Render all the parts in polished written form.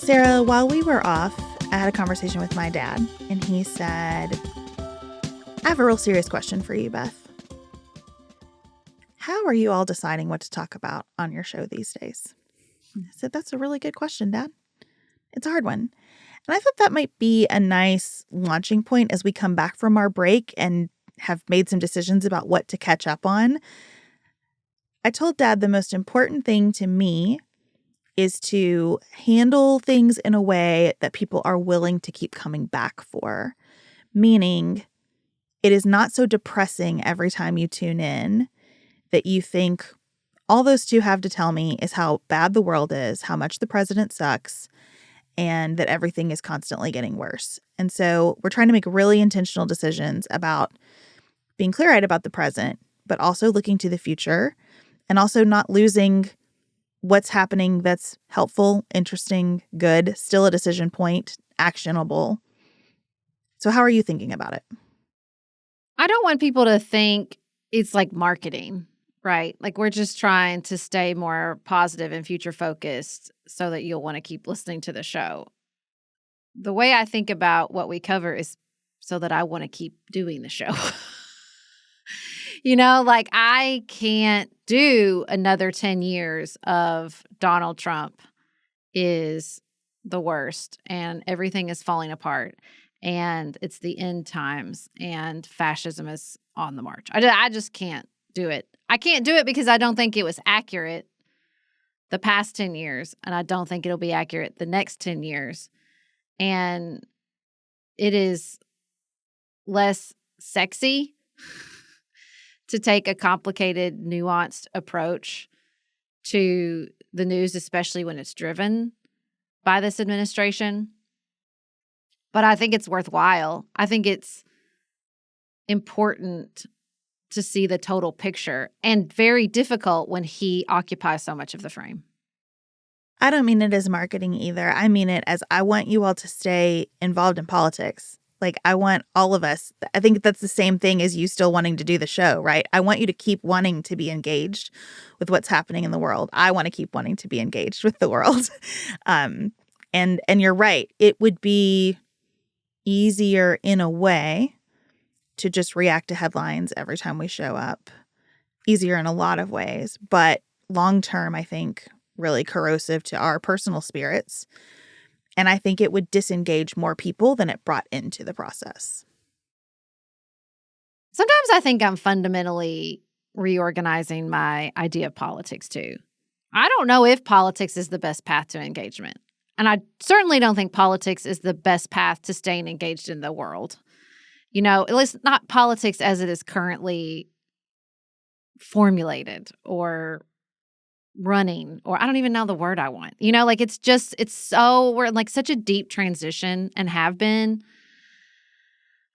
Sarah, while we were off, I had a conversation with my dad, and he said, I have a real serious question for you, Beth. How are you all deciding what to talk about on your show these days? I said, that's a really good question, Dad. It's a hard one. And I thought that might be a nice launching point as we come back from our break and have made some decisions about what to catch up on. I told Dad the most important thing to me is to handle things in a way that people are willing to keep coming back for. Meaning, it is not so depressing every time you tune in that you think all those two have to tell me is how bad the world is, how much the president sucks, and that everything is constantly getting worse. And so we're trying to make really intentional decisions about being clear-eyed about the present, but also looking to the future, and also not losing what's happening that's helpful, interesting, good, still a decision point, actionable. So how are you thinking about it? I don't want people to think it's like marketing, right? Like we're just trying to stay more positive and future focused so that you'll want to keep listening to the show. The way I think about what we cover is so that I want to keep doing the show. Like I can't do another 10 years of Donald Trump is the worst and everything is falling apart and it's the end times and fascism is on the march. I just can't do it. I can't do it because I don't think it was accurate the past 10 years and I don't think it'll be accurate the next 10 years. And it is less sexy to take a complicated, nuanced approach to the news, especially when it's driven by this administration. But I think it's worthwhile. I think it's important to see the total picture and very difficult when he occupies so much of the frame. I don't mean it as marketing either. I mean it as I want you all to stay involved in politics. Like, I want all of us. I think that's the same thing as you still wanting to do the show, right? I want you to keep wanting to be engaged with what's happening in the world. I want to keep wanting to be engaged with the world. And you're right. It would be easier in a way to just react to headlines every time we show up. Easier in a lot of ways. But long term, I think, really corrosive to our personal spirits. And I think it would disengage more people than it brought into the process. Sometimes I think I'm fundamentally reorganizing my idea of politics, too. I don't know if politics is the best path to engagement. And I certainly don't think politics is the best path to staying engaged in the world. At least not politics as it is currently formulated or running, or I don't even know the word I want. We're in like such a deep transition and have been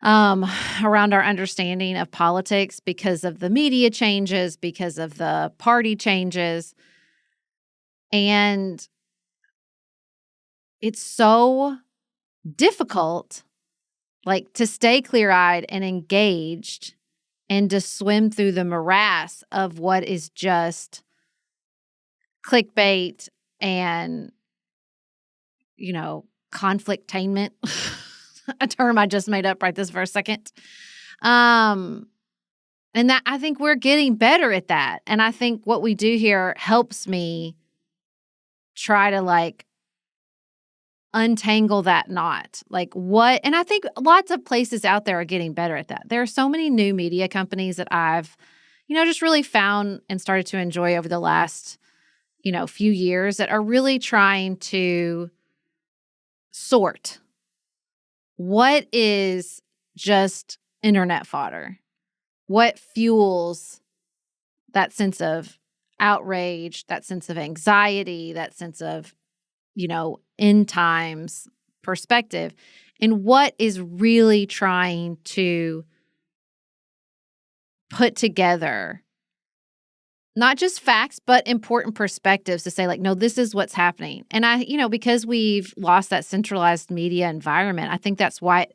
around our understanding of politics because of the media changes, because of the party changes. And it's so difficult, like, to stay clear-eyed and engaged and to swim through the morass of what is just clickbait and, conflictainment, a term I just made up right this first second. And that I think we're getting better at that. And I think what we do here helps me try to untangle that knot. And I think lots of places out there are getting better at that. There are so many new media companies that I've, just really found and started to enjoy over the last few years that are really trying to sort what is just internet fodder, what fuels that sense of outrage, that sense of anxiety, that sense of, end times perspective, and what is really trying to put together not just facts, but important perspectives to say, no, this is what's happening. And because we've lost that centralized media environment, I think that's why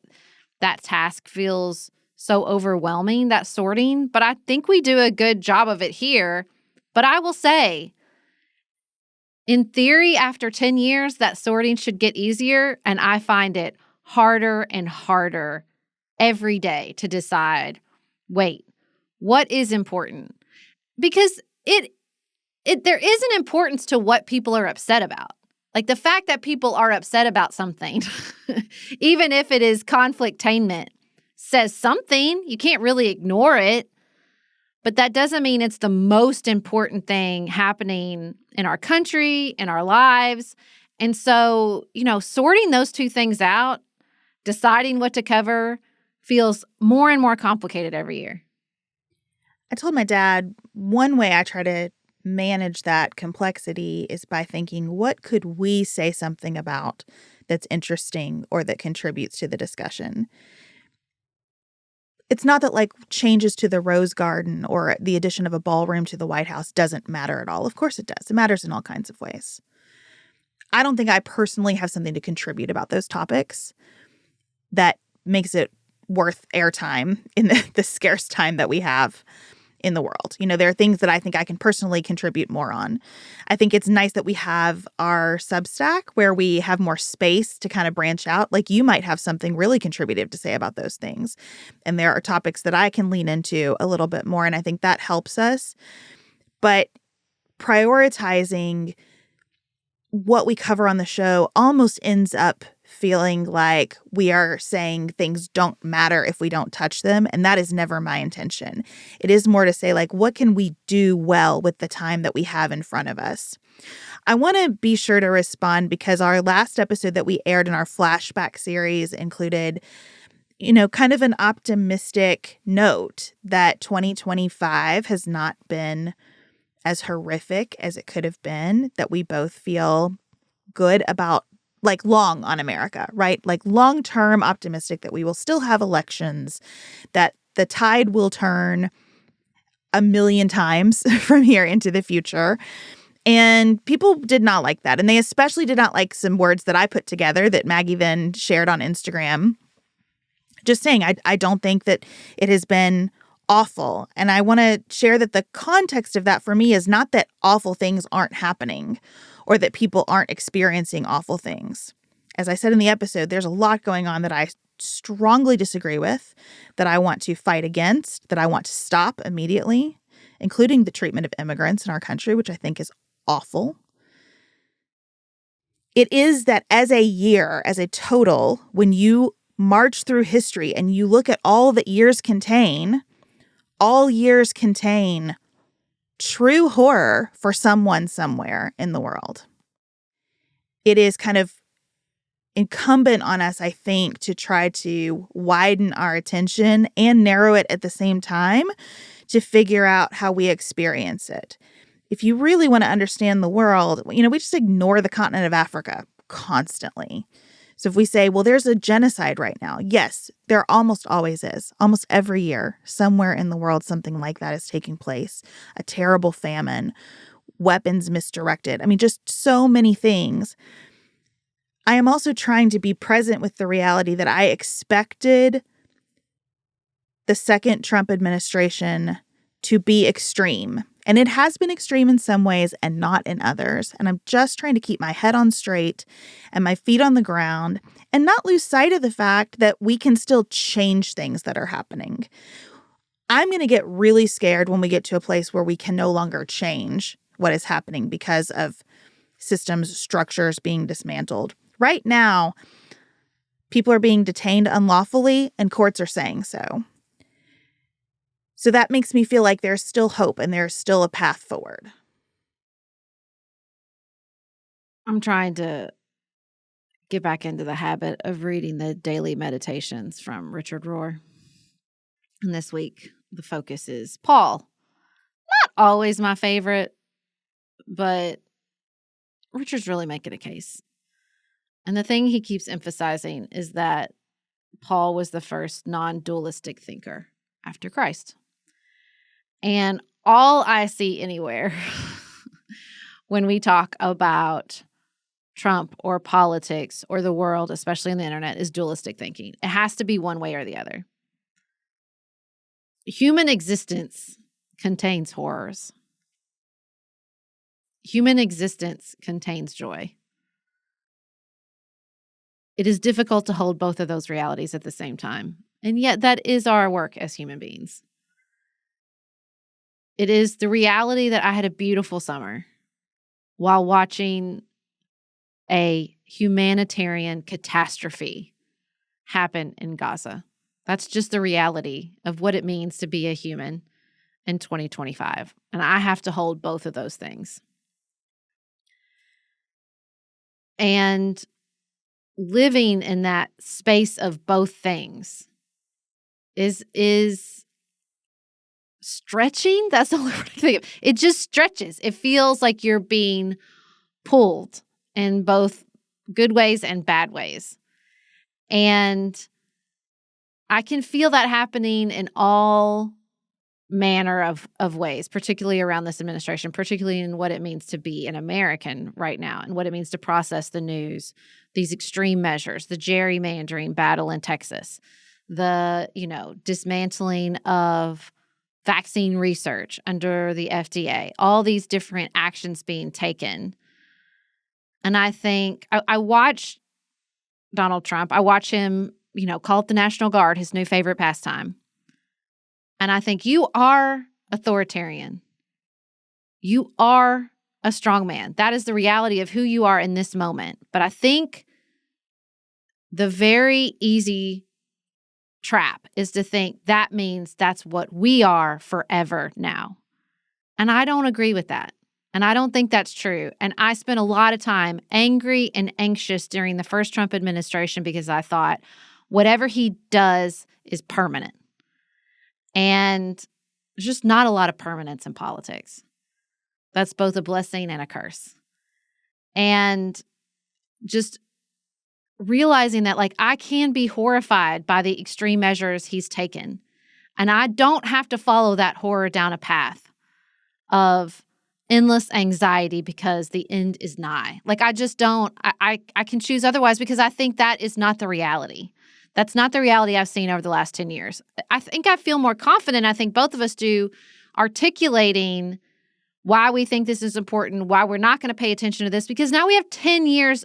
that task feels so overwhelming, that sorting. But I think we do a good job of it here. But I will say, In theory, after 10 years, that sorting should get easier, and I find it harder and harder every day to decide, wait, what is important? Because there is an importance to what people are upset about. Like the fact that people are upset about something, even if it is conflictainment, says something. You can't really ignore it. But that doesn't mean it's the most important thing happening in our country, in our lives. And so, sorting those two things out, deciding what to cover, feels more and more complicated every year. I told my dad one way I try to manage that complexity is by thinking, what could we say something about that's interesting or that contributes to the discussion? It's not that like changes to the Rose Garden or the addition of a ballroom to the White House doesn't matter at all. Of course it does. It matters in all kinds of ways. I don't think I personally have something to contribute about those topics that makes it worth airtime in the scarce time that we have in the world. There are things that I think I can personally contribute more on. I think it's nice that we have our Substack where we have more space to kind of branch out. Like you might have something really contributive to say about those things. And there are topics that I can lean into a little bit more. And I think that helps us. But prioritizing what we cover on the show almost ends up feeling like we are saying things don't matter if we don't touch them. And that is never my intention. It is more to say, like, what can we do well with the time that we have in front of us? I want to be sure to respond because our last episode that we aired in our flashback series included, kind of an optimistic note that 2025 has not been as horrific as it could have been, that we both feel good about, like long on America, right? Like long-term optimistic that we will still have elections, that the tide will turn a million times from here into the future. And people did not like that. And they especially did not like some words that I put together that Maggie then shared on Instagram. Just saying, I don't think that it has been awful. And I want to share that the context of that for me is not that awful things aren't happening or that people aren't experiencing awful things. As I said in the episode, there's a lot going on that I strongly disagree with, that I want to fight against, that I want to stop immediately, including the treatment of immigrants in our country, which I think is awful. It is that as a year, as a total, when you march through history and you look at all that years contain true horror for someone somewhere in the world. It is kind of incumbent on us, I think, to try to widen our attention and narrow it at the same time to figure out how we experience it. If you really want to understand the world, we just ignore the continent of Africa constantly. So if we say, well, there's a genocide right now. Yes, there almost always is. Almost every year, somewhere in the world, something like that is taking place. A terrible famine, weapons misdirected. Just so many things. I am also trying to be present with the reality that I expected the second Trump administration to be extreme. And it has been extreme in some ways and not in others. And I'm just trying to keep my head on straight and my feet on the ground and not lose sight of the fact that we can still change things that are happening. I'm going to get really scared when we get to a place where we can no longer change what is happening because of systems, structures being dismantled. Right now, people are being detained unlawfully and courts are saying so. So that makes me feel like there's still hope and there's still a path forward. I'm trying to get back into the habit of reading the daily meditations from Richard Rohr. And this week, the focus is Paul. Not always my favorite, but Richard's really making a case. And the thing he keeps emphasizing is that Paul was the first non-dualistic thinker after Christ. And all I see anywhere when we talk about Trump or politics or the world, especially on the internet, is dualistic thinking. It has to be one way or the other. Human existence contains horrors. human existence contains joy. It is difficult to hold both of those realities at the same time. And yet that is our work as human beings. It is the reality that I had a beautiful summer while watching a humanitarian catastrophe happen in Gaza. That's just the reality of what it means to be a human in 2025. And I have to hold both of those things. And living in that space of both things is stretching. That's the only word I can think of. It just stretches. It feels like you're being pulled in both good ways and bad ways. And I can feel that happening in all manner of ways, particularly around this administration, particularly in what it means to be an American right now and what it means to process the news, these extreme measures, the gerrymandering battle in Texas, the, dismantling of vaccine research under the FDA, all these different actions being taken. And I think I watch Donald Trump. I watch him, call up the National Guard, his new favorite pastime. And I think you are authoritarian. You are a strong man. That is the reality of who you are in this moment. But I think the very easy trap is to think that means that's what we are forever now. And I don't agree with that. And I don't think that's true. And I spent a lot of time angry and anxious during the first Trump administration because I thought whatever he does is permanent. And there's just not a lot of permanence in politics. That's both a blessing and a curse. And just realizing that, I can be horrified by the extreme measures he's taken. And I don't have to follow that horror down a path of endless anxiety because the end is nigh. I just don't. I can choose otherwise because I think that is not the reality. That's not the reality I've seen over the last 10 years. I think I feel more confident, I think both of us do, articulating why we think this is important, why we're not going to pay attention to this, because now we have 10 years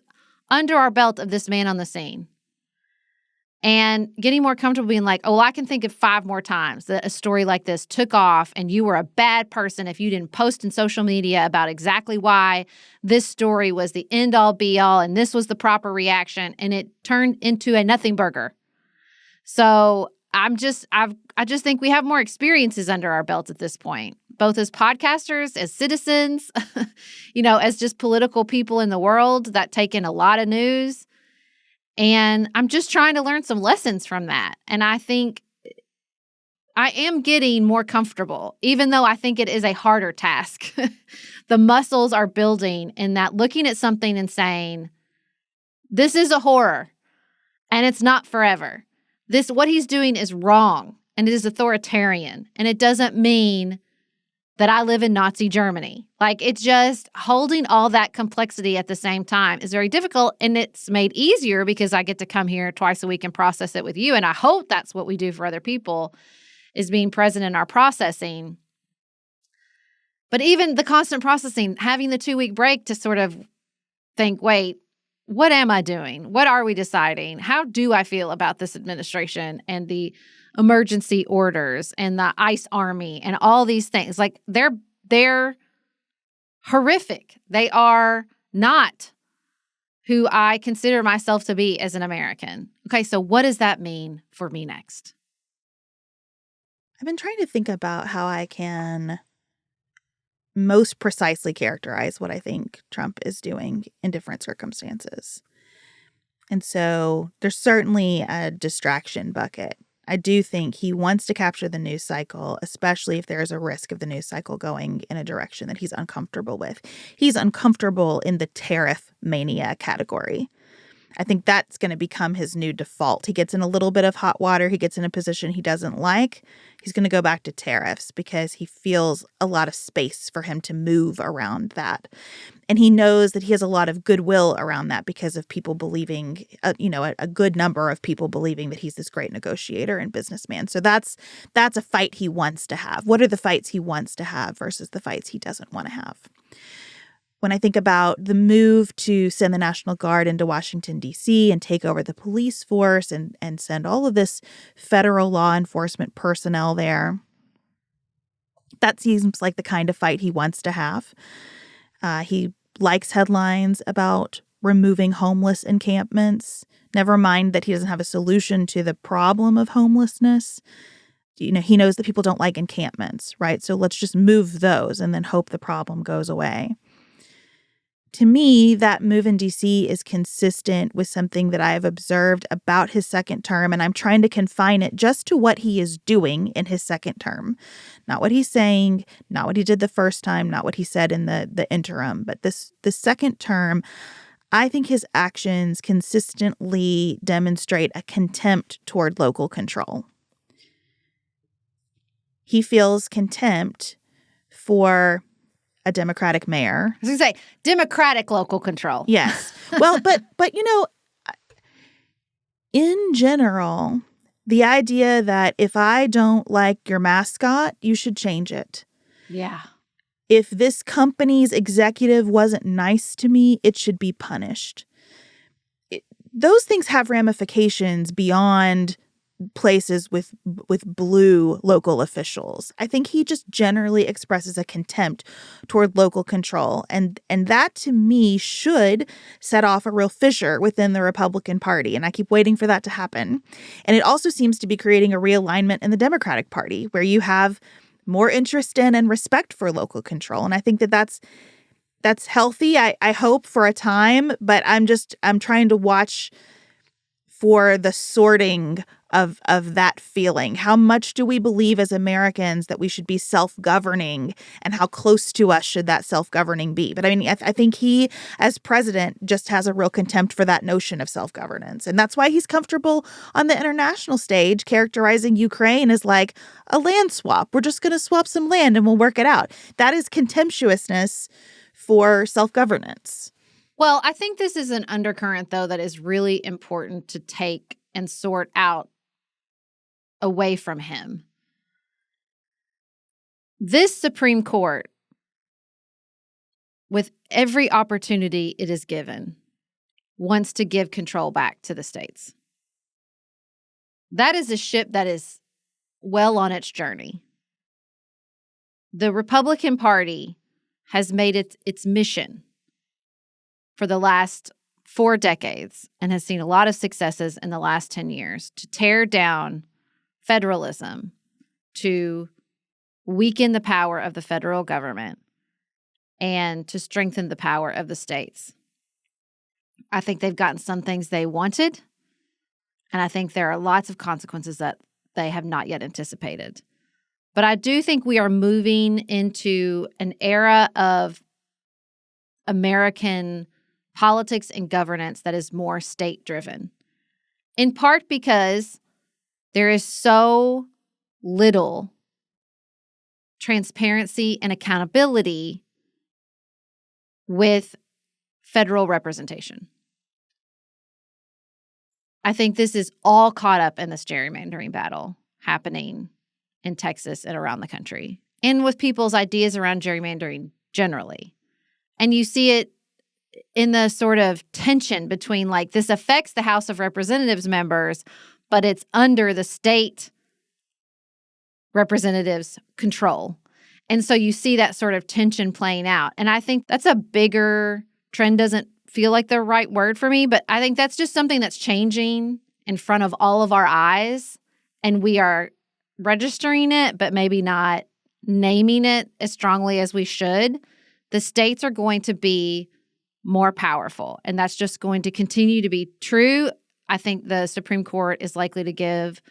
under our belt of this man on the scene. And getting more comfortable being like, I can think of 5 more times that a story like this took off and you were a bad person if you didn't post in social media about exactly why this story was the end-all be-all and this was the proper reaction, and it turned into a nothing burger. So I just think we have more experiences under our belt at this point, both as podcasters, as citizens, as just political people in the world that take in a lot of news. And I'm just trying to learn some lessons from that. And I think I am getting more comfortable, even though I think it is a harder task. The muscles are building in that, looking at something and saying, this is a horror and it's not forever. What he's doing is wrong and it is authoritarian. And it doesn't mean that I live in Nazi Germany. It's just holding all that complexity at the same time is very difficult. And it's made easier because I get to come here twice a week and process it with you. And I hope that's what we do for other people, is being present in our processing. But even the constant processing, having the 2-week break to sort of think, wait, what am I doing? What are we deciding? How do I feel about this administration and the emergency orders and the ICE army and all these things? They're horrific. They are not who I consider myself to be as an American. Okay, so what does that mean for me next? I've been trying to think about how I can most precisely characterize what I think Trump is doing in different circumstances. And so there's certainly a distraction bucket. I do think he wants to capture the news cycle, especially if there's a risk of the news cycle going in a direction that he's uncomfortable with. He's uncomfortable in the tariff mania category. I think that's going to become his new default. He gets in a little bit of hot water. He gets in a position he doesn't like. He's going to go back to tariffs because he feels a lot of space for him to move around that. And he knows that he has a lot of goodwill around that because of people believing, a good number of people believing that he's this great negotiator and businessman. So that's a fight he wants to have. What are the fights he wants to have versus the fights he doesn't want to have? When I think about the move to send the National Guard into Washington, D.C. and take over the police force and send all of this federal law enforcement personnel there, that seems like the kind of fight he wants to have. He likes headlines about removing homeless encampments. Never mind that he doesn't have a solution to the problem of homelessness. He knows that people don't like encampments, right? So let's just move those and then hope the problem goes away. To me, that move in D.C. is consistent with something that I have observed about his second term, and I'm trying to confine it just to what he is doing in his second term. Not what he's saying, not what he did the first time, not what he said in the interim, but the second term. I think his actions consistently demonstrate a contempt toward local control. He feels contempt for a Democratic mayor. I was going to say, Democratic local control. Yes. Well, but in general, the idea that if I don't like your mascot, you should change it. Yeah. If this company's executive wasn't nice to me, it should be punished. Those things have ramifications beyond places with blue local officials. I think he just generally expresses a contempt toward local control. And that, to me, should set off a real fissure within the Republican Party. And I keep waiting for that to happen. And it also seems to be creating a realignment in the Democratic Party, where you have more interest in and respect for local control. And I think that's healthy, I hope, for a time. But I'm trying to watch for the sorting of that feeling. How much do we believe as Americans that we should be self-governing, and how close to us should that self-governing be? But I mean, I think he, as president, just has a real contempt for that notion of self-governance. And that's why he's comfortable on the international stage characterizing Ukraine as like a land swap. We're just going to swap some land and we'll work it out. That is contemptuousness for self-governance. Well, I think this is an undercurrent, though, that is really important to take and sort out away from him. This Supreme Court, with every opportunity it is given, wants to give control back to the states. That is a ship that is well on its journey. The Republican Party has made it its mission for the last 4 decades and has seen a lot of successes in the last 10 years to tear down federalism, to weaken the power of the federal government, and to strengthen the power of the states. I think they've gotten some things they wanted, and I think there are lots of consequences that they have not yet anticipated. But I do think we are moving into an era of American politics and governance that is more state-driven, in part because there is so little transparency and accountability with federal representation. I think this is all caught up in this gerrymandering battle happening in Texas and around the country, and with people's ideas around gerrymandering generally. And you see it in the sort of tension between, like, this affects the House of Representatives members, but it's under the state representatives' control. And so you see that sort of tension playing out. And I think that's a bigger trend. Doesn't feel like the right word for me, but I think that's just something that's changing in front of all of our eyes. And we are registering it, but maybe not naming it as strongly as we should. The states are going to be more powerful, and that's just going to continue to be true. I think the Supreme Court is likely to give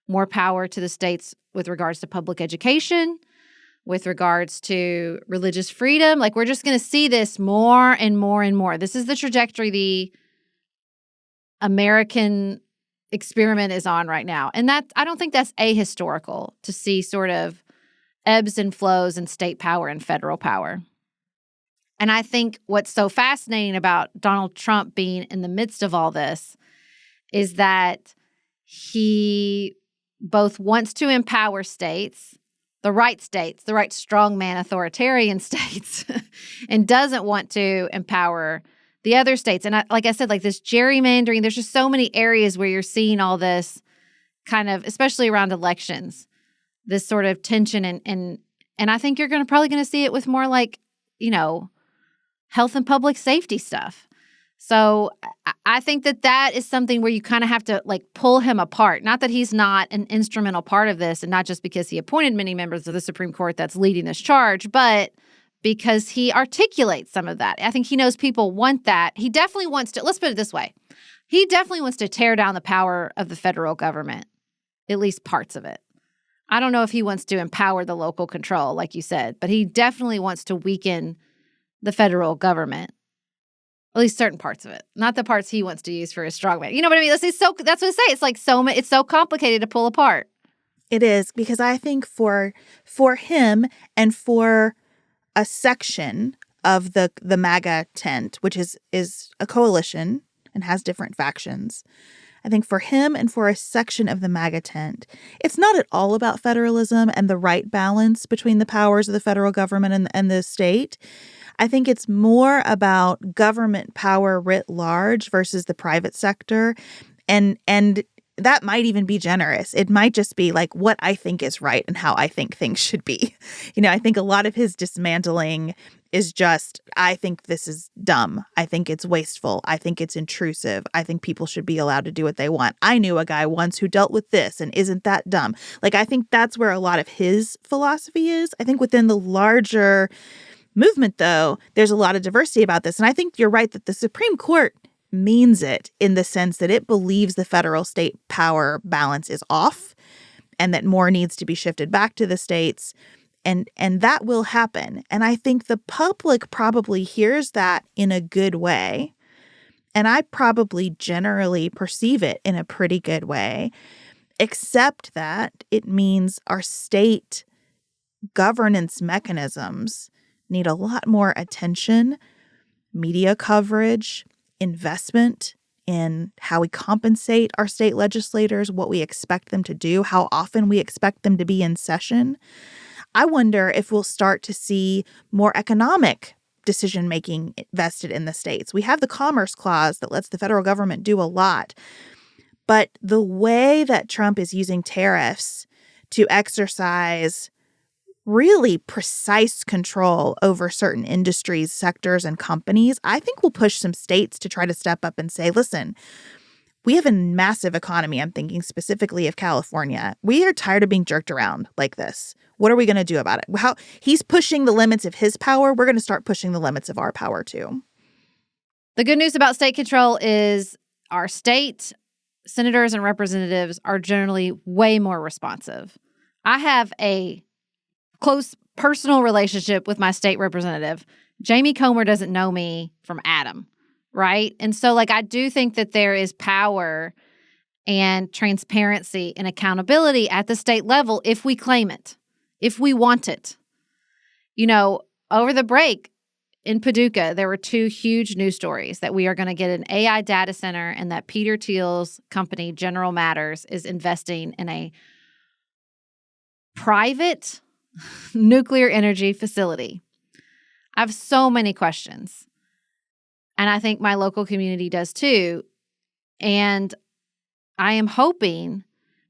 more power to the states with regards to public education, with regards to religious freedom. Like, we're just going to see this more and more and more. This is the trajectory the American experiment is on right now. And that, I don't think that's ahistorical to see sort of ebbs and flows in state power and federal power. And I think what's so fascinating about Donald Trump being in the midst of all this is that he both wants to empower states, the right states, the right strongman authoritarian states, and doesn't want to empower the other states. And like I said, like this gerrymandering, there's just so many areas where you're seeing all this kind of, especially around elections, this sort of tension. And I think you're probably going to see it with more like, health and public safety stuff. So I think that is something where you kind of have to like pull him apart. Not that he's not an instrumental part of this, and not just because he appointed many members of the Supreme Court that's leading this charge, but because he articulates some of that. I think he knows people want that. He definitely wants to, let's put it this way. He definitely wants to tear down the power of the federal government, at least parts of it. I don't know if he wants to empower the local control, like you said, but he definitely wants to weaken the federal government. At least certain parts of it, not the parts he wants to use for his strongman. You know what I mean? That's what I say. It's like it's so complicated to pull apart. It is, because I think for him and for a section of the MAGA tent, which is a coalition and has different factions, I think for him and for a section of the MAGA tent, it's not at all about federalism and the right balance between the powers of the federal government and the state. I think it's more about government power writ large versus the private sector. And that might even be generous. It might just be like what I think is right and how I think things should be. I think a lot of his dismantling is just, I think this is dumb. I think it's wasteful. I think it's intrusive. I think people should be allowed to do what they want. I knew a guy once who dealt with this, and isn't that dumb? Like, I think that's where a lot of his philosophy is. I think within the larger movement, though, there's a lot of diversity about this. And I think you're right that the Supreme Court means it in the sense that it believes the federal-state power balance is off and that more needs to be shifted back to the states. And that will happen. And I think the public probably hears that in a good way. And I probably generally perceive it in a pretty good way, except that it means our state governance mechanisms need a lot more attention, media coverage, investment in how we compensate our state legislators, what we expect them to do, how often we expect them to be in session. I wonder if we'll start to see more economic decision-making vested in the states. We have the Commerce Clause that lets the federal government do a lot. But the way that Trump is using tariffs to exercise really precise control over certain industries, sectors, and companies, I think will push some states to try to step up and say, listen, we have a massive economy. I'm thinking specifically of California. We are tired of being jerked around like this. What are we going to do about it? How he's pushing the limits of his power. We're going to start pushing the limits of our power, too. The good news about state control is our state senators and representatives are generally way more responsive. I have a close personal relationship with my state representative. Jamie Comer doesn't know me from Adam, right? And so, like, I do think that there is power and transparency and accountability at the state level if we claim it, if we want it. Over the break in Paducah, there were two huge news stories that we are going to get an AI data center and that Peter Thiel's company, General Matters, is investing in a private nuclear energy facility. I have so many questions. And I think my local community does too. And I am hoping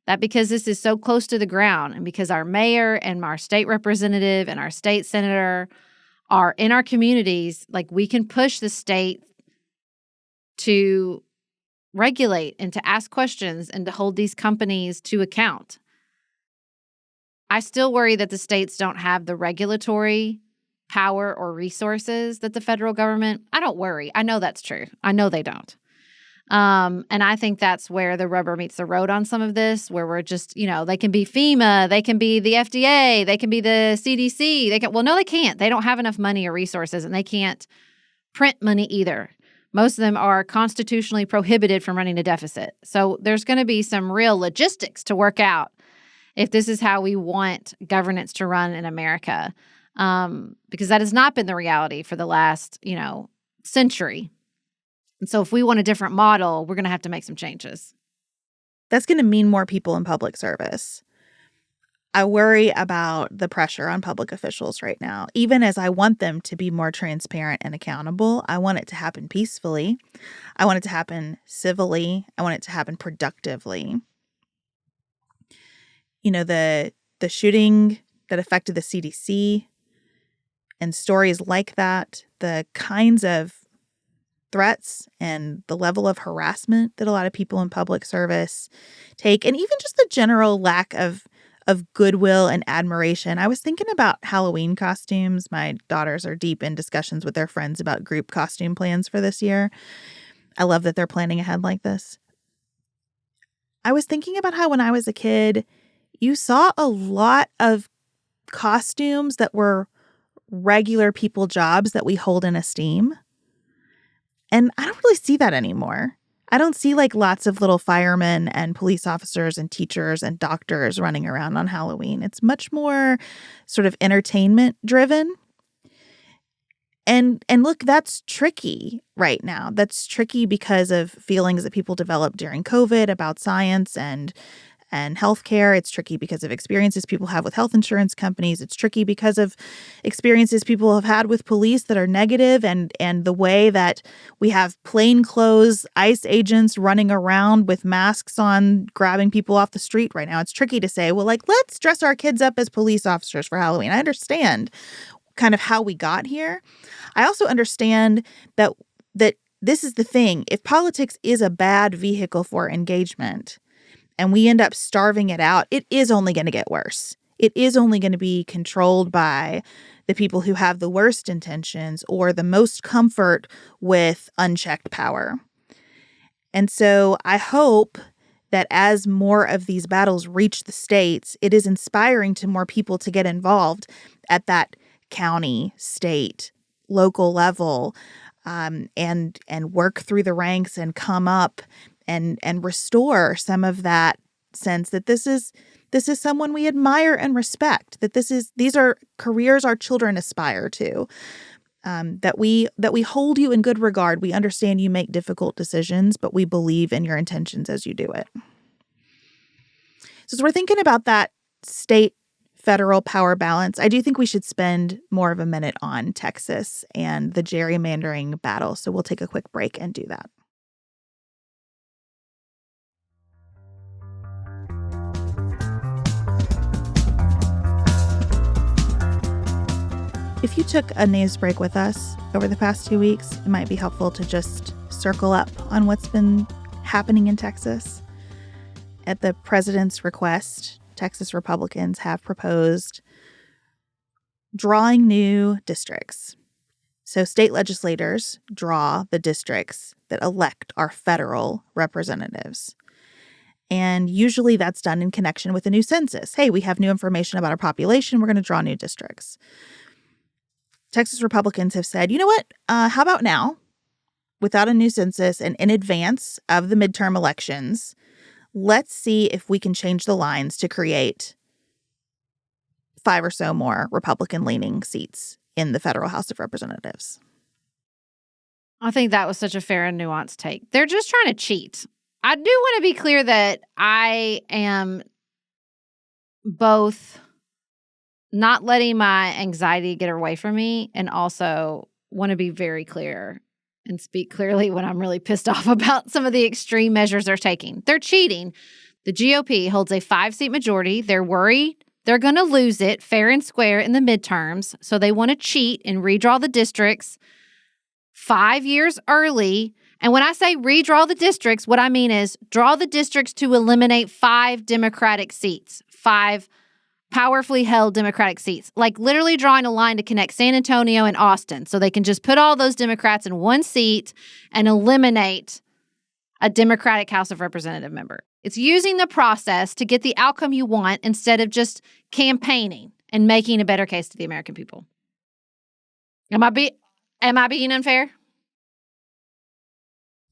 that because this is so close to the ground and because our mayor and our state representative and our state senator are in our communities, like, we can push the state to regulate and to ask questions and to hold these companies to account. I still worry that the states don't have the regulatory power or resources that the federal government. I don't worry. I know that's true. I know they don't. And I think that's where the rubber meets the road on some of this, where we're just, they can be FEMA, they can be the FDA, they can be the CDC. No, they can't. They don't have enough money or resources, and they can't print money either. Most of them are constitutionally prohibited from running a deficit. So there's going to be some real logistics to work out if this is how we want governance to run in America, because that has not been the reality for the last, century. And so if we want a different model, we're going to have to make some changes. That's going to mean more people in public service. I worry about the pressure on public officials right now. Even as I want them to be more transparent and accountable, I want it to happen peacefully. I want it to happen civilly. I want it to happen productively. You know, the shooting that affected the CDC and stories like that, the kinds of threats and the level of harassment that a lot of people in public service take, and even just the general lack of goodwill and admiration. I was thinking about Halloween costumes. My daughters are deep in discussions with their friends about group costume plans for this year. I love that they're planning ahead like this. I was thinking about how when I was a kid, you saw a lot of costumes that were regular people jobs that we hold in esteem. And I don't really see that anymore. I don't see like lots of little firemen and police officers and teachers and doctors running around on Halloween. It's much more sort of entertainment driven. And look, that's tricky right now. That's tricky because of feelings that people developed during COVID about science and healthcare. It's tricky because of experiences people have with health insurance companies. It's tricky because of experiences people have had with police that are negative, and the way that we have plainclothes ICE agents running around with masks on, grabbing people off the street right now. It's tricky to say, well, like, let's dress our kids up as police officers for Halloween. I understand kind of how we got here. I also understand that this is the thing. If politics is a bad vehicle for engagement, and we end up starving it out, it is only going to get worse. It is only going to be controlled by the people who have the worst intentions or the most comfort with unchecked power. And so I hope that as more of these battles reach the states, it is inspiring to more people to get involved at that county, state, local level, and work through the ranks and come up and restore some of that sense that this is someone we admire and respect, that these are careers our children aspire to, that we hold you in good regard. We understand you make difficult decisions, but we believe in your intentions as you do it. So as we're thinking about that state-federal power balance, I do think we should spend more of a minute on Texas and the gerrymandering battle. So we'll take a quick break and do that. If you took a news break with us over the past 2 weeks, it might be helpful to just circle up on what's been happening in Texas. At the president's request, Texas Republicans have proposed drawing new districts. So state legislators draw the districts that elect our federal representatives. And usually that's done in connection with a new census. Hey, we have new information about our population. We're going to draw new districts. Texas Republicans have said, you know what, how about now, without a new census and in advance of the midterm elections, let's see if we can change the lines to create 5 or so more Republican-leaning seats in the federal House of Representatives. I think that was such a fair and nuanced take. They're just trying to cheat. I do want to be clear that I am both not letting my anxiety get away from me and also want to be very clear and speak clearly when I'm really pissed off about some of the extreme measures they're taking. They're cheating. The GOP holds a 5-seat majority. They're worried they're going to lose it fair and square in the midterms, so they want to cheat and redraw the districts 5 years early. And when I say redraw the districts, what I mean is draw the districts to eliminate 5 Democratic seats, 5 powerfully held Democratic seats, like literally drawing a line to connect San Antonio and Austin so they can just put all those Democrats in one seat and eliminate a Democratic House of Representative member. It's using the process to get the outcome you want instead of just campaigning and making a better case to the American people. Am I being unfair?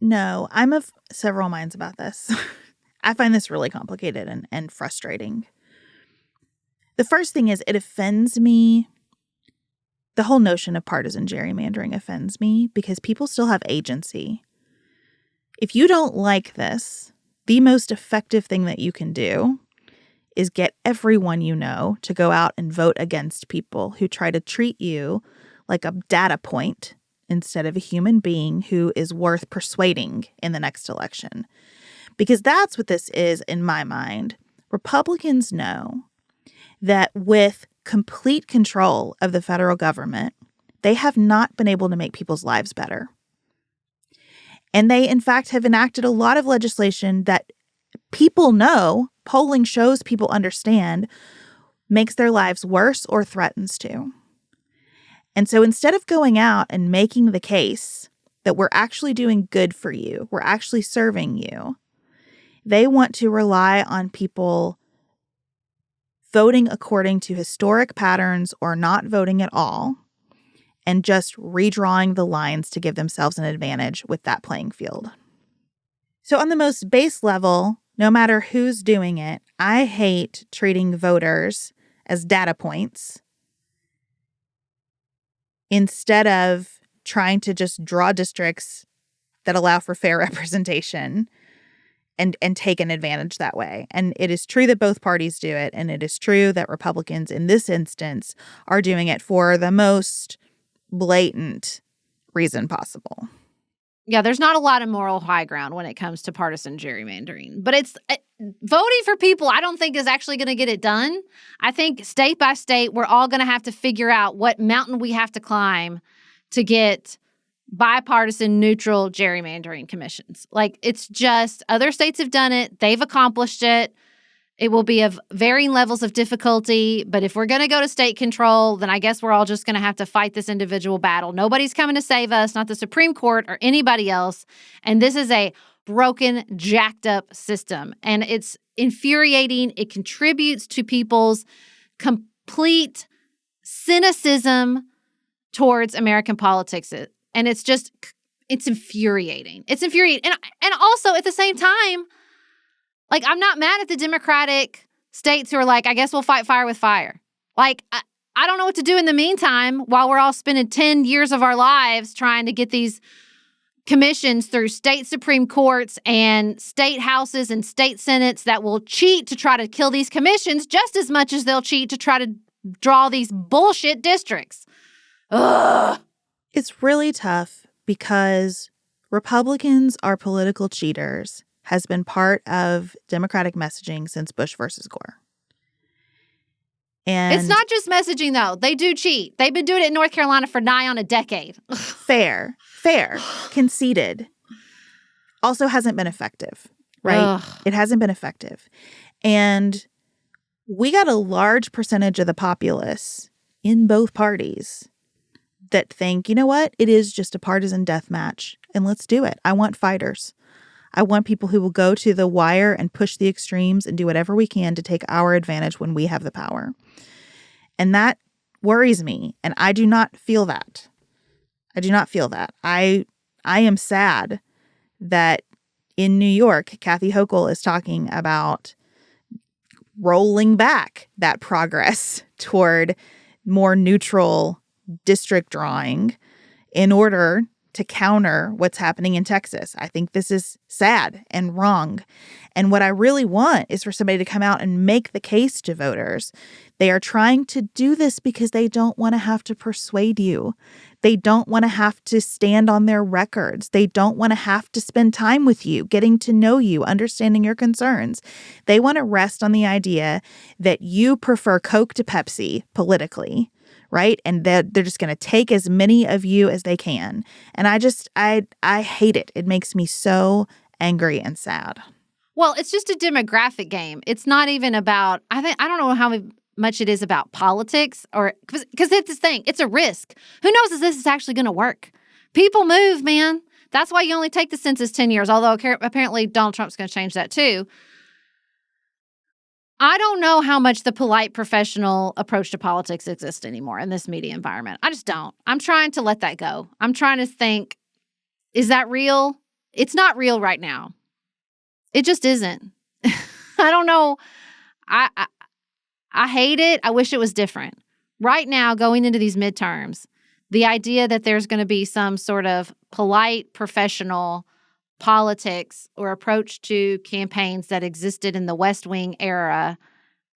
No, I'm of several minds about this. I find this really complicated and frustrating. The first thing is it offends me. The whole notion of partisan gerrymandering offends me because people still have agency. If you don't like this, the most effective thing that you can do is get everyone you know to go out and vote against people who try to treat you like a data point instead of a human being who is worth persuading in the next election. Because that's what this is in my mind. Republicans know that with complete control of the federal government, they have not been able to make people's lives better. And they, in fact, have enacted a lot of legislation that people know, polling shows people understand, makes their lives worse or threatens to. And so instead of going out and making the case that we're actually doing good for you, we're actually serving you, they want to rely on people voting according to historic patterns or not voting at all, and just redrawing the lines to give themselves an advantage with that playing field. So on the most base level, no matter who's doing it, I hate treating voters as data points instead of trying to just draw districts that allow for fair representation and take an advantage that way. And it is true that both parties do it, and it is true that Republicans in this instance are doing it for the most blatant reason possible. Yeah, there's not a lot of moral high ground when it comes to partisan gerrymandering. But it's voting for people, I don't think is actually going to get it done. I think state by state, we're all going to have to figure out what mountain we have to climb to get bipartisan, neutral gerrymandering commissions. Like, it's just other states have done it. They've accomplished it. It will be of varying levels of difficulty, but if we're going to go to state control, then I guess we're all just going to have to fight this individual battle. Nobody's coming to save us, not the Supreme Court or anybody else. And this is a broken, jacked up system. And it's infuriating. It contributes to people's complete cynicism towards American politics. And it's infuriating. It's infuriating. And also at the same time, like, I'm not mad at the Democratic states who are like, I guess we'll fight fire with fire. Like, I don't know what to do in the meantime while we're all spending 10 years of our lives trying to get these commissions through state Supreme Courts and state houses and state senates that will cheat to try to kill these commissions just as much as they'll cheat to try to draw these bullshit districts. Ugh. It's really tough because Republicans are political cheaters has been part of Democratic messaging since Bush versus Gore. And it's not just messaging, though. They do cheat. They've been doing it in North Carolina for nigh on a decade. fair, conceded. Also hasn't been effective, right? Ugh. It hasn't been effective. And we got a large percentage of the populace in both parties that think, you know what? It is just a partisan death match, and let's do it. I want fighters. I want people who will go to the wire and push the extremes and do whatever we can to take our advantage when we have the power. And that worries me. And I do not feel that. I am sad that in New York, Kathy Hochul is talking about rolling back that progress toward more neutral district drawing in order to counter what's happening in Texas. I think this is sad and wrong. And what I really want is for somebody to come out and make the case to voters. They are trying to do this because they don't want to have to persuade you. They don't want to have to stand on their records. They don't want to have to spend time with you, getting to know you, understanding your concerns. They want to rest on the idea that you prefer Coke to Pepsi politically, right? And that they're just going to take as many of you as they can. And I hate it. It makes me so angry and sad. Well, it's just a demographic game. It's not even about, I don't know how much it is about politics, or because it's this thing. It's a risk. Who knows if this is actually going to work? People move, man. That's why you only take the census 10 years, although apparently Donald Trump's going to change that too. I don't know how much the polite professional approach to politics exists anymore in this media environment. I just don't. I'm trying to let that go. I'm trying to think, is that real? It's not real right now. It just isn't. I don't know. I hate it. I wish it was different. Right now, going into these midterms, the idea that there's going to be some sort of polite professional politics or approach to campaigns that existed in the West Wing era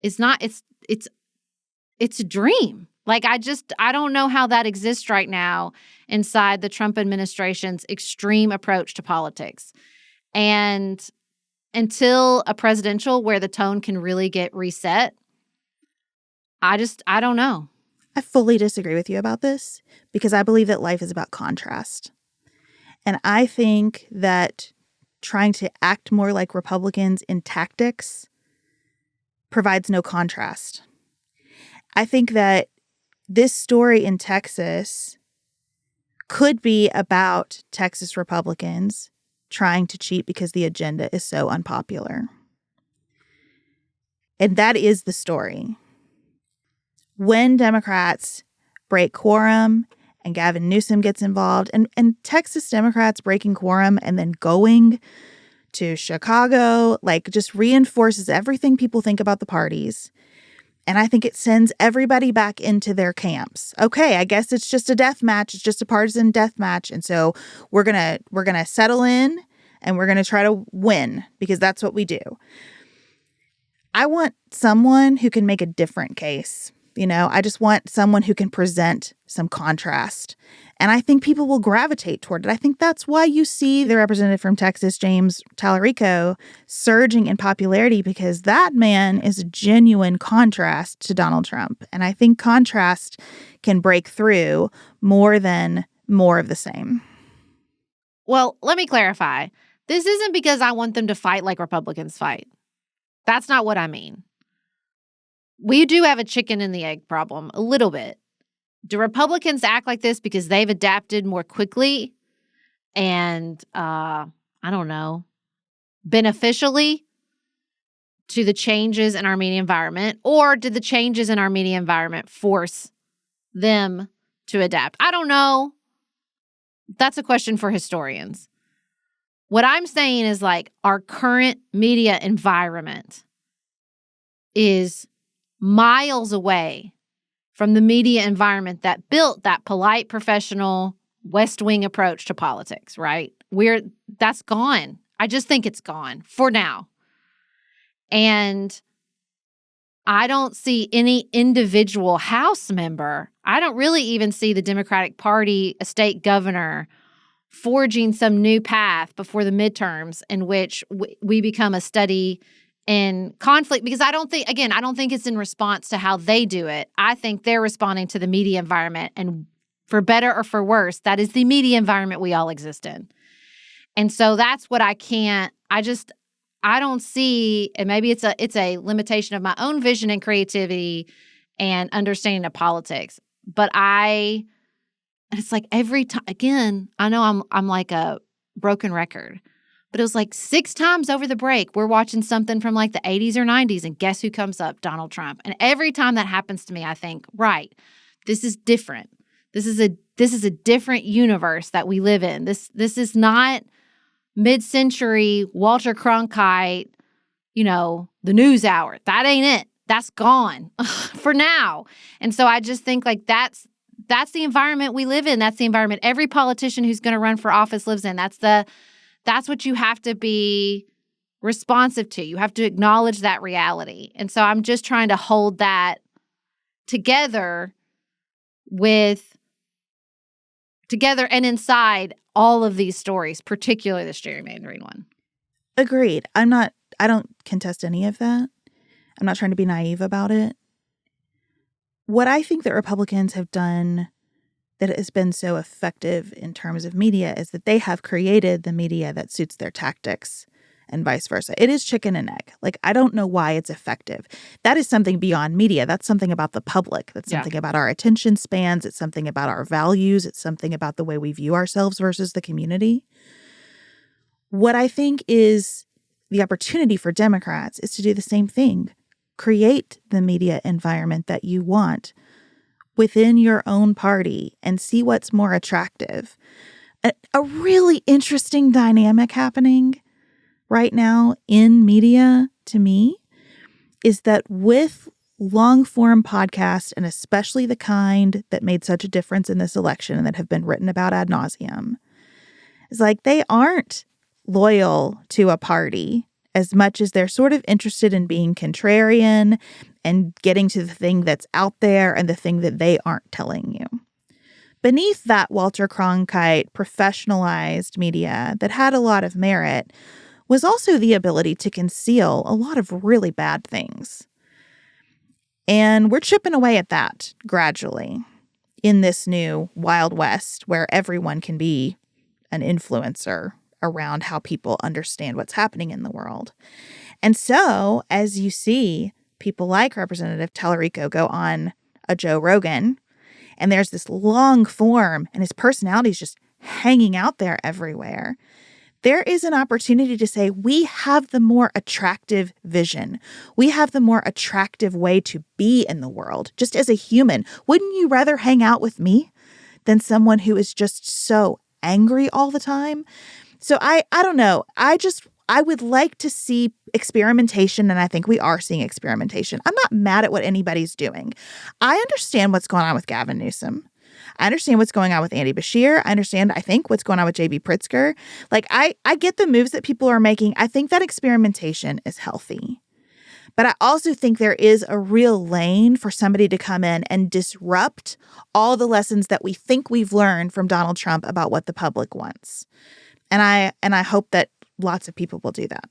is not, it's a dream. Like, I don't know how that exists right now inside the Trump administration's extreme approach to politics. And until a presidential where the tone can really get reset, I don't know. I fully disagree with you about this because I believe that life is about contrast. And I think that trying to act more like Republicans in tactics provides no contrast. I think that this story in Texas could be about Texas Republicans trying to cheat because the agenda is so unpopular. And that is the story. When Democrats break quorum and Gavin Newsom gets involved, and Texas Democrats breaking quorum and then going to Chicago, like, just reinforces everything people think about the parties. And I think it sends everybody back into their camps. Okay, I guess it's just a death match. It's just a partisan death match. And so we're gonna settle in and we're gonna try to win because that's what we do. I want someone who can make a different case. I just want someone who can present some contrast. And I think people will gravitate toward it. I think that's why you see the representative from Texas, James Tallarico, surging in popularity, because that man is a genuine contrast to Donald Trump. And I think contrast can break through more than more of the same. Well, let me clarify. This isn't because I want them to fight like Republicans fight. That's not what I mean. We do have a chicken and the egg problem, a little bit. Do Republicans act like this because they've adapted more quickly and, I don't know, beneficially to the changes in our media environment? Or did the changes in our media environment force them to adapt? I don't know. That's a question for historians. What I'm saying is, like, our current media environment is miles away from the media environment that built that polite, professional West Wing approach to politics, right? That's gone. I just think it's gone for now. And I don't see any individual House member. I don't really even see the Democratic Party, a state governor, forging some new path before the midterms in which we become a study in conflict, because I don't think it's in response to how they do it. I think they're responding to the media environment, and for better or for worse, that is the media environment we all exist in. And so that's what I don't see, and maybe it's a limitation of my own vision and creativity and understanding of politics. But it's like every time, again, I know I'm like a broken record. But it was like 6 times over the break, we're watching something from like the 80s or 90s, and guess who comes up? Donald Trump. And every time that happens to me, I think, right, this is different. This is a different universe that we live in. This is not mid-century Walter Cronkite, the news hour. That ain't it. That's gone for now. And so I just think, like, that's the environment we live in. That's the environment every politician who's going to run for office lives in. That's what you have to be responsive to. You have to acknowledge that reality. And so I'm just trying to hold that together and inside all of these stories, particularly this gerrymandering one. Agreed. I don't contest any of that. I'm not trying to be naive about it. What I think that Republicans have done that has been so effective in terms of media is that they have created the media that suits their tactics and vice versa. It is chicken and egg. Like, I don't know why it's effective. That is something beyond media. That's something about the public. That's something about our attention spans. It's something about our values. It's something about the way we view ourselves versus the community. What I think is the opportunity for Democrats is to do the same thing. Create the media environment that you want within your own party and see what's more attractive. A really interesting dynamic happening right now in media, to me, is that with long-form podcasts, and especially the kind that made such a difference in this election and that have been written about ad nauseum, it's like they aren't loyal to a party as much as they're sort of interested in being contrarian and getting to the thing that's out there and the thing that they aren't telling you. Beneath that Walter Cronkite professionalized media that had a lot of merit was also the ability to conceal a lot of really bad things. And we're chipping away at that gradually in this new Wild West where everyone can be an influencer around how people understand what's happening in the world. And so, as you see people like Representative Tallarico go on a Joe Rogan, and there's this long form, and his personality is just hanging out there everywhere, there is an opportunity to say, we have the more attractive vision. We have the more attractive way to be in the world, just as a human. Wouldn't you rather hang out with me than someone who is just so angry all the time? So I don't know. I would like to see experimentation, and I think we are seeing experimentation. I'm not mad at what anybody's doing. I understand what's going on with Gavin Newsom. I understand what's going on with Andy Beshear. I understand, I think, what's going on with J.B. Pritzker. Like, I get the moves that people are making. I think that experimentation is healthy. But I also think there is a real lane for somebody to come in and disrupt all the lessons that we think we've learned from Donald Trump about what the public wants. And I hope that lots of people will do that.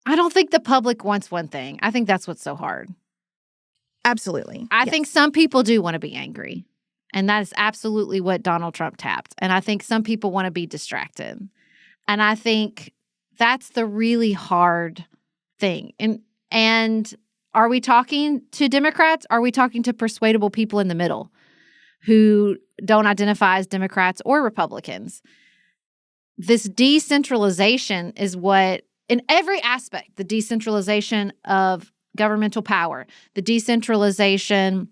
I don't think the public wants one thing. I think that's what's so hard. Absolutely. I think some people do want to be angry. And that is absolutely what Donald Trump tapped. And I think some people want to be distracted. And I think that's the really hard thing. And are we talking to Democrats? Are we talking to persuadable people in the middle who don't identify as Democrats or Republicans? This decentralization is what, in every aspect, the decentralization of governmental power, the decentralization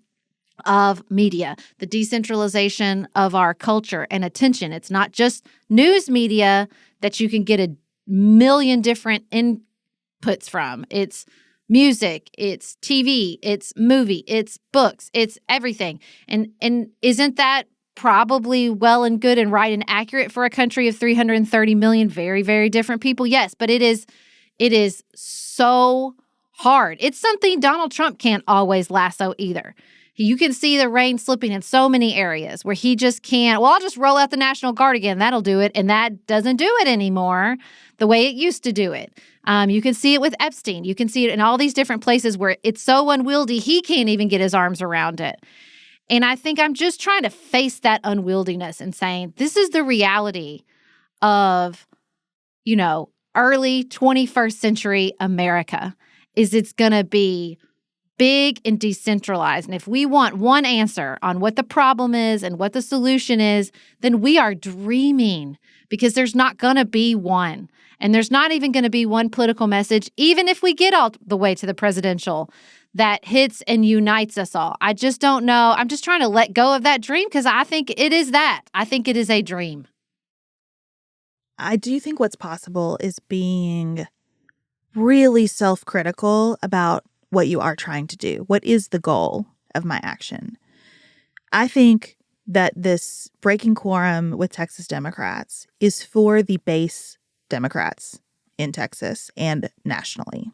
of media, the decentralization of our culture and attention. It's not just news media that you can get a million different inputs from. It's music, it's TV, it's movie, it's books, it's everything. And isn't that probably well and good and right and accurate for a country of 330 million very, very different people? Yes, but it is so hard. It's something Donald Trump can't always lasso either. You can see the rein slipping in so many areas where he just can't, well, I'll just roll out the National Guard again. That'll do it. And that doesn't do it anymore the way it used to do it. You can see it with Epstein. You can see it in all these different places where it's so unwieldy, he can't even get his arms around it. And I think I'm just trying to face that unwieldiness and saying, this is the reality of, early 21st century America. Is it's going to be big and decentralized. And if we want one answer on what the problem is and what the solution is, then we are dreaming, because there's not going to be one. And there's not even going to be one political message, even if we get all the way to the presidential, that hits and unites us all. I just don't know. I'm just trying to let go of that dream, because I think it is that. I think it is a dream. I do think what's possible is being really self-critical about what you are trying to do. What is the goal of my action? I think that this breaking quorum with Texas Democrats is for the base Democrats in Texas and nationally,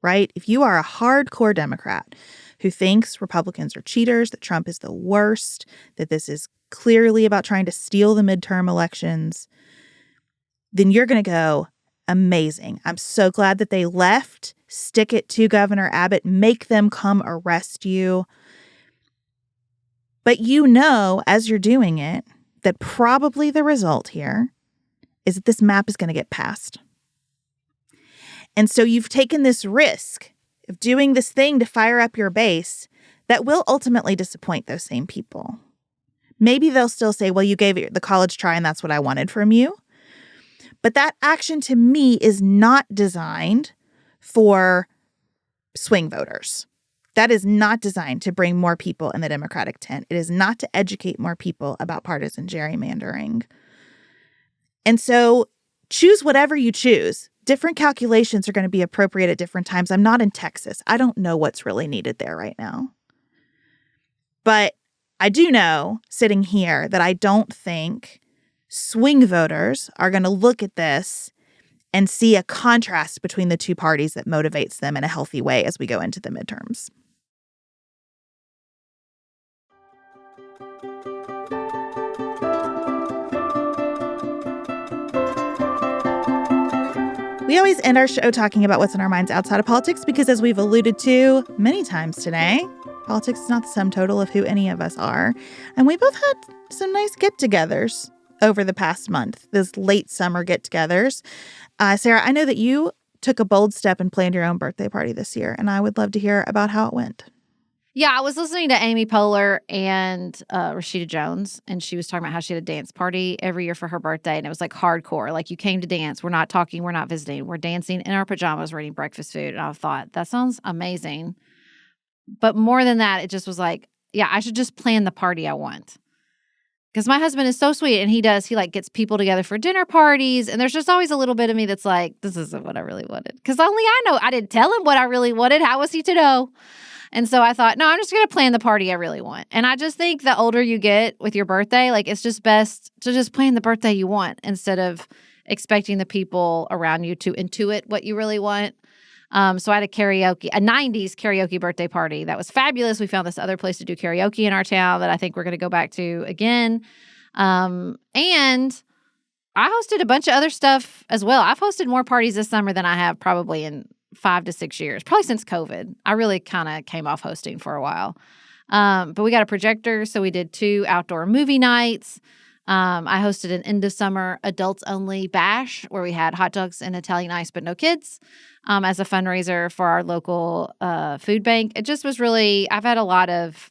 right? If you are a hardcore Democrat who thinks Republicans are cheaters, that Trump is the worst, that this is clearly about trying to steal the midterm elections, then you're going to go, amazing. I'm so glad that they left. Stick it to Governor Abbott. Make them come arrest you. But as you're doing it, that probably the result here is that this map is going to get passed. And so you've taken this risk of doing this thing to fire up your base that will ultimately disappoint those same people. Maybe they'll still say, well, you gave it the college try and that's what I wanted from you. But that action to me is not designed for swing voters. That is not designed to bring more people in the Democratic tent. It is not to educate more people about partisan gerrymandering. And so choose whatever you choose. Different calculations are going to be appropriate at different times. I'm not in Texas. I don't know what's really needed there right now. But I do know, sitting here, that I don't think swing voters are going to look at this and see a contrast between the two parties that motivates them in a healthy way as we go into the midterms. We always end our show talking about what's in our minds outside of politics because, as we've alluded to many times today, politics is not the sum total of who any of us are. And we both had some nice get-togethers over the past month, those late summer get-togethers. Sarah, I know that you took a bold step and planned your own birthday party this year, and I would love to hear about how it went. Yeah, I was listening to Amy Poehler and Rashida Jones, and she was talking about how she had a dance party every year for her birthday, and it was like hardcore. Like, you came to dance. We're not talking. We're not visiting. We're dancing in our pajamas. We're eating breakfast food. And I thought, that sounds amazing. But more than that, it just was like, yeah, I should just plan the party I want. Because my husband is so sweet, and he like gets people together for dinner parties, and there's just always a little bit of me that's like, this isn't what I really wanted. Because only I know. I didn't tell him what I really wanted. How was he to know? And so I thought, no, I'm just going to plan the party I really want. And I just think the older you get with your birthday, like, it's just best to just plan the birthday you want instead of expecting the people around you to intuit what you really want. So I had a 90s karaoke birthday party. That was fabulous. We found this other place to do karaoke in our town that I think we're going to go back to again. And I hosted a bunch of other stuff as well. I've hosted more parties this summer than I have probably in 5 to 6 years, probably since COVID. I really kind of came off hosting for a while. But we got a projector, so we did 2 outdoor movie nights. I hosted an end of summer adults only bash where we had hot dogs and Italian ice, but no kids, as a fundraiser for our local food bank. It just was really, I've had a lot of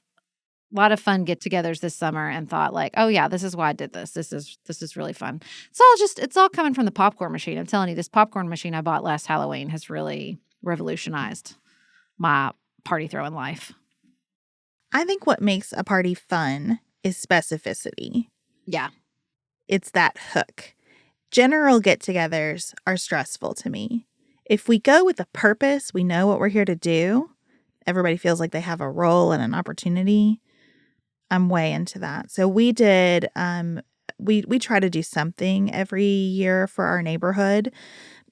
fun get-togethers this summer and thought, like, oh yeah, this is why I did this. This is really fun. It's all coming from the popcorn machine. I'm telling you, this popcorn machine I bought last Halloween has really revolutionized my party throwing life. I think what makes a party fun is specificity. Yeah. It's that hook. General get-togethers are stressful to me. If we go with a purpose, we know what we're here to do, everybody feels like they have a role and an opportunity, I'm way into that. So we did, we try to do something every year for our neighborhood,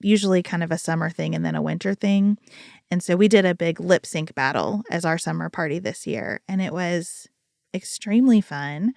usually kind of a summer thing and then a winter thing. And so we did a big lip sync battle as our summer party this year, and it was extremely fun.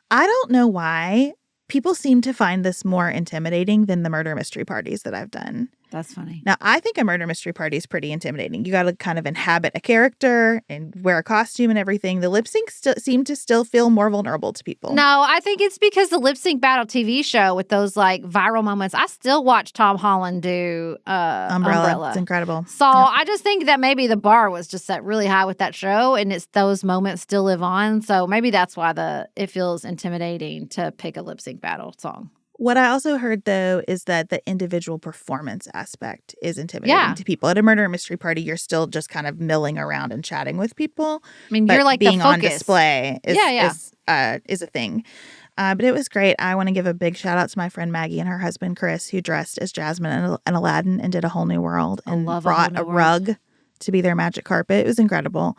I don't know why people seem to find this more intimidating than the murder mystery parties that I've done. That's funny. Now, I think a murder mystery party is pretty intimidating. You got to kind of inhabit a character and wear a costume and everything. The lip syncs seem to still feel more vulnerable to people. No, I think it's because the Lip Sync Battle TV show with those like viral moments. I still watch Tom Holland do Umbrella. It's incredible. So I just think that maybe the bar was just set really high with that show, and it's those moments still live on. So maybe that's why it feels intimidating to pick a lip sync battle song. What I also heard, though, is that the individual performance aspect is intimidating to people. At a murder mystery party, you're still just kind of milling around and chatting with people. I mean, you're like being the focus. on display is a thing. But it was great. I want to give a big shout out to my friend Maggie and her husband Chris, who dressed as Jasmine and Aladdin and did a whole new world and brought a rug to be their magic carpet. It was incredible.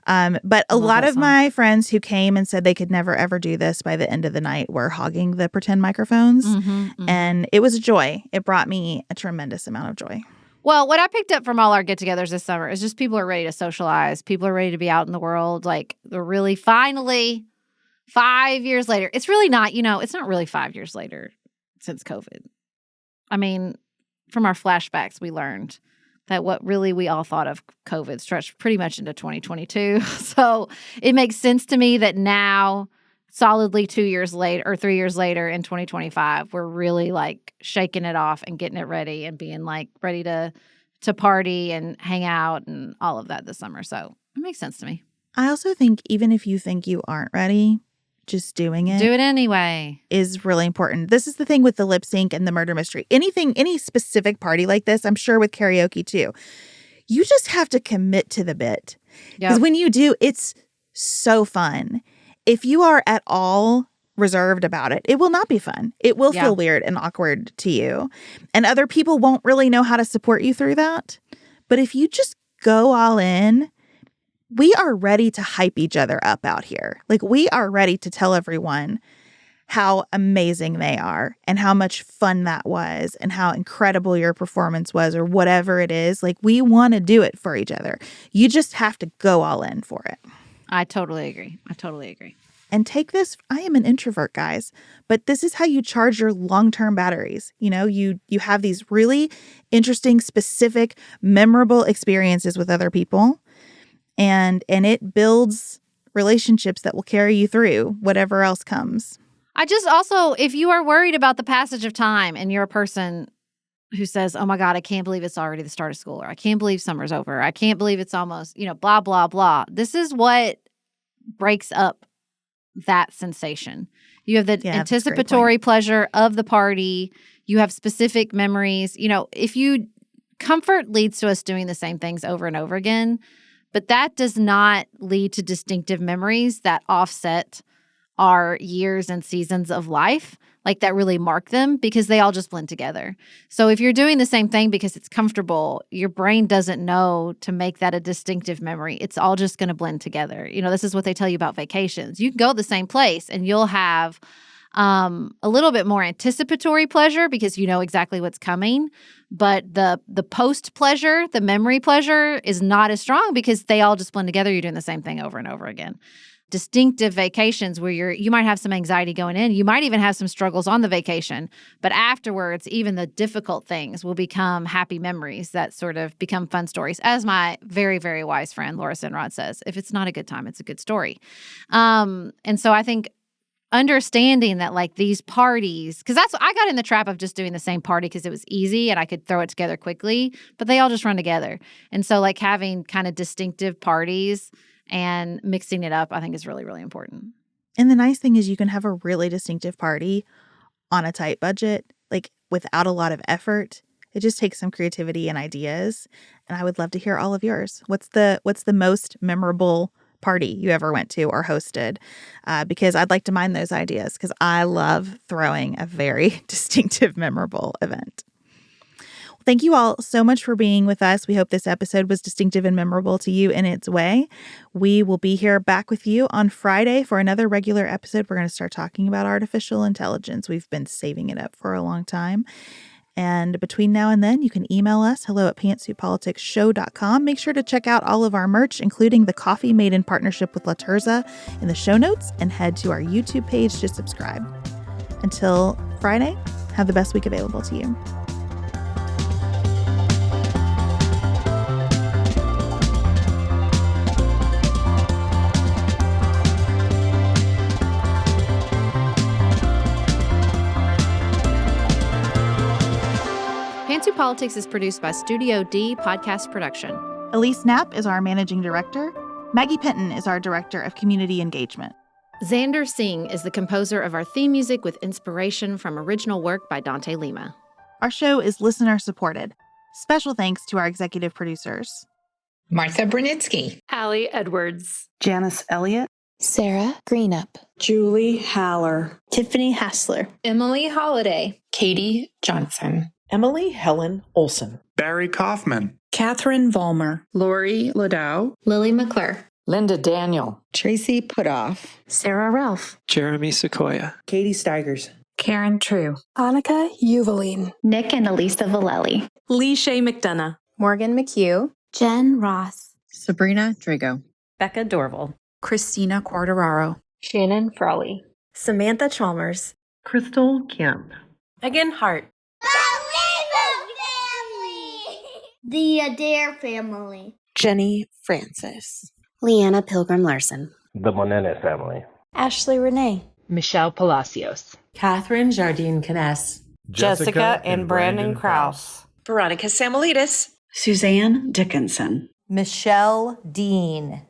But a lot of my friends who came and said they could never, ever do this by the end of the night were hogging the pretend microphones. And it was a joy. It brought me a tremendous amount of joy. Well, what I picked up from all our get-togethers this summer is just people are ready to socialize. People are ready to be out in the world. Like, they're really finally 5 years later. It's really not, it's not really 5 years later since COVID. I mean, from our flashbacks, we learned that what really we all thought of COVID stretched pretty much into 2022. So it makes sense to me that now, solidly 2 years later or 3 years later in 2025, we're really like shaking it off and getting it ready and being like ready to party and hang out and all of that this summer. So it makes sense to me. I also think even if you think you aren't ready, just doing it. Do it anyway. Is really important. This is the thing with the lip sync and the murder mystery. Any specific party like this, I'm sure with karaoke too, you just have to commit to the bit. Because when you do, it's so fun. If you are at all reserved about it, it will not be fun. It will feel weird and awkward to you. And other people won't really know how to support you through that. But if you just go all in, we are ready to hype each other up out here. Like, we are ready to tell everyone how amazing they are and how much fun that was and how incredible your performance was or whatever it is. Like, we want to do it for each other. You just have to go all in for it. I totally agree. And take this, I am an introvert, guys, but this is how you charge your long-term batteries. You know, you have these really interesting, specific, memorable experiences with other people, and it builds relationships that will carry you through whatever else comes. I just also, if you are worried about the passage of time and you're a person who says, oh my God, I can't believe it's already the start of school, or I can't believe summer's over, I can't believe it's almost, blah, blah, blah. This is what breaks up that sensation. You have the anticipatory pleasure of the party. You have specific memories. Comfort leads to us doing the same things over and over again, but that does not lead to distinctive memories that offset our years and seasons of life, like that really mark them, because they all just blend together. So if you're doing the same thing because it's comfortable, your brain doesn't know to make that a distinctive memory. It's all just going to blend together. This is what they tell you about vacations. You can go the same place and you'll have a little bit more anticipatory pleasure because you know exactly what's coming. But the post pleasure, the memory pleasure, is not as strong because they all just blend together. You're doing the same thing over and over again. Distinctive vacations where you might have some anxiety going in. You might even have some struggles on the vacation. But afterwards, even the difficult things will become happy memories that sort of become fun stories. As my very, very wise friend Laura Sinrod says, if it's not a good time, it's a good story. And so I think understanding that, like, these parties, because I got in the trap of just doing the same party because it was easy and I could throw it together quickly, but they all just run together. And so, like, having kind of distinctive parties and mixing it up, I think, is really, really important. And the nice thing is you can have a really distinctive party on a tight budget, like without a lot of effort. It just takes some creativity and ideas. And I would love to hear all of yours. What's the most memorable party you ever went to or hosted? Because I'd like to mine those ideas because I love throwing a very distinctive, memorable event. Thank you all so much for being with us. We hope this episode was distinctive and memorable to you in its way. We will be here back with you on Friday for another regular episode. We're going to start talking about artificial intelligence. We've been saving it up for a long time. And between now and then, you can email us, hello@pantsuitpoliticsshow.com. Make sure to check out all of our merch, including the coffee made in partnership with La Terza, in the show notes, and head to our YouTube page to subscribe. Until Friday, have the best week available to you. Pantsuit Politics is produced by Studio D Podcast Production. Elise Knapp is our managing director. Maggie Penton is our director of community engagement. Xander Singh is the composer of our theme music with inspiration from original work by Dante Lima. Our show is listener supported. Special thanks to our executive producers: Martha Brunitsky, Allie Edwards, Janice Elliott, Sarah Greenup, Julie Haller, Tiffany Hassler, Emily Holiday, Katie Johnson, Emily Helen Olson, Barry Kaufman, Catherine Vollmer, Lori Ladow, Lily McClure, Linda Daniel, Tracy Putoff, Sarah Ralph, Jeremy Sequoia, Katie Steigers, Karen True, Annika Uvaline, Nick and Elisa Valelli, Lee Shea McDonough, Morgan McHugh, Jen Ross, Sabrina Drigo, Becca Dorval, Christina Quartararo, Shannon Frawley, Samantha Chalmers, Crystal Kemp, Megan Hart, The Adair family. Jenny Francis, Leanna Pilgrim Larson, the Monene family, Ashley Renee, Michelle Palacios, Catherine Jardine Kness, Jessica and Brandon Krause, Veronica Samuelidis, Suzanne Dickinson, Michelle Dean,